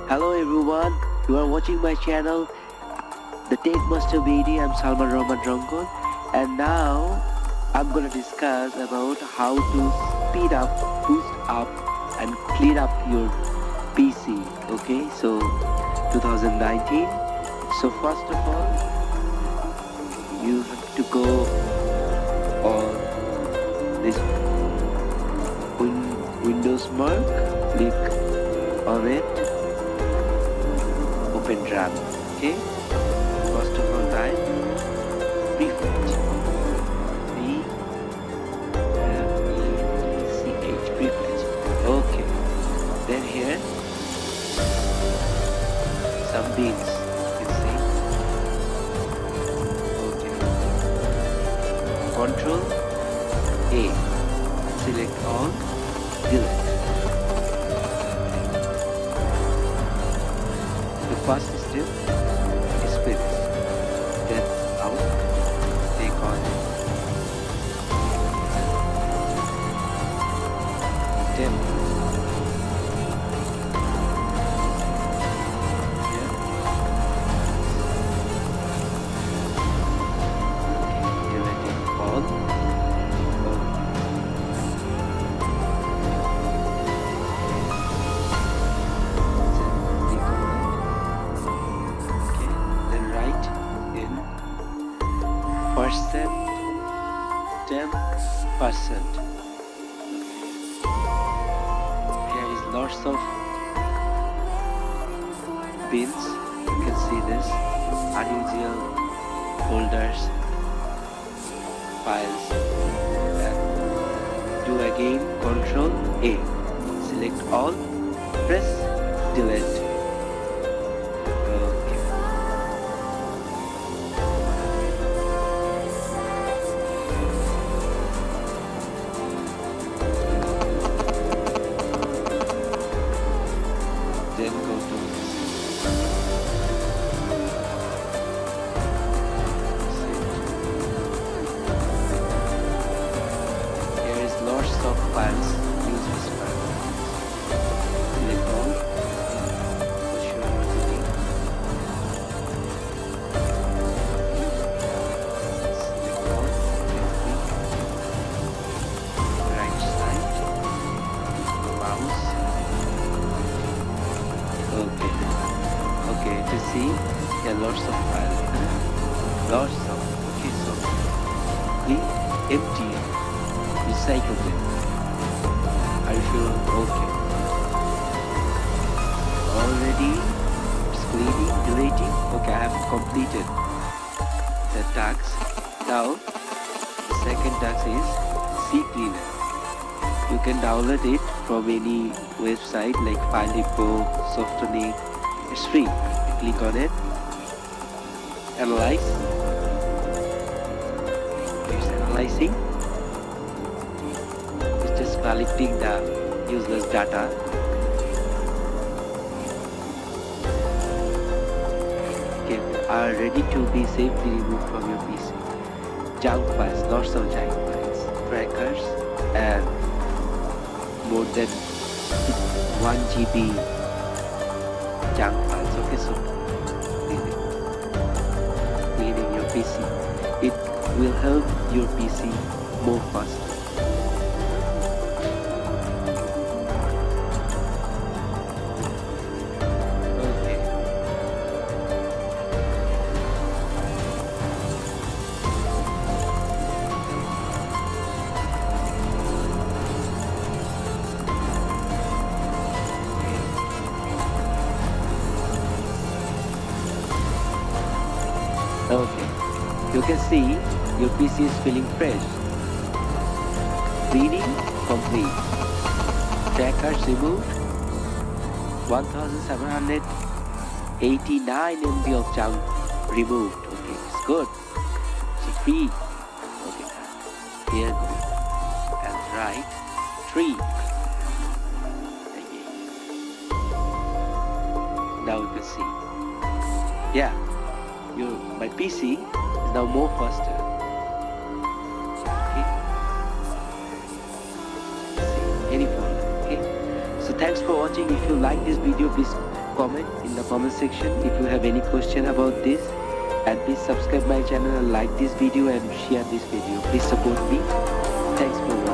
Hello everyone, you are watching my channel, The Tech Master BD. I'm Salman Rahman Rangkon, and now I'm gonna discuss about how to speed up, boost up, and clean up your PC. Okay, so 2019. So first of all, you have to go on this Windows mark, click on it, open RAM. Okay, first of all type prefetch, prefetch, prefetch. Okay, then here some beans, you see. Okay, Control A, select all, delete. The first step is finished. Then out, take on temp. Here. Deleting all. Percent, 10%. Here is lots of bins. You can see this unusual folders, files, and do again Control A, select all, press delete. Then go to here is lots of files. Use this file. Select all. For sure using. Select all. Right side. Mouse. Okay, to see here lots of files, lots of. Okay, so clean, empty, recycle them. Are you sure? Okay, already it's cleaning, deleting. Okay, I have completed the task. Now the second task is C cleaner. You can download it from any website like FileDepot, Softonic. It's free. Click on it. Analyze. It's analyzing. It's just collecting the useless data. Okay, are ready to be safely removed from your PC. Junk files, lots of junk files, trackers, and more than 1 GB junk files. Okay, so cleaning your PC, it will help your PC more faster. Okay, okay, you can see your PC is feeling fresh. Cleaning complete. Trackers removed. 1789 MB of junk removed. Okay, it's good. So free. Okay, here go and right 3. Again. Now you can see. Yeah. My PC is now more faster. Okay. See, any folder. Okay. So thanks for watching. If you like this video, please comment in the comment section if you have any question about this, and please subscribe my channel and like this video and share this video. Please support me. Thanks for watching.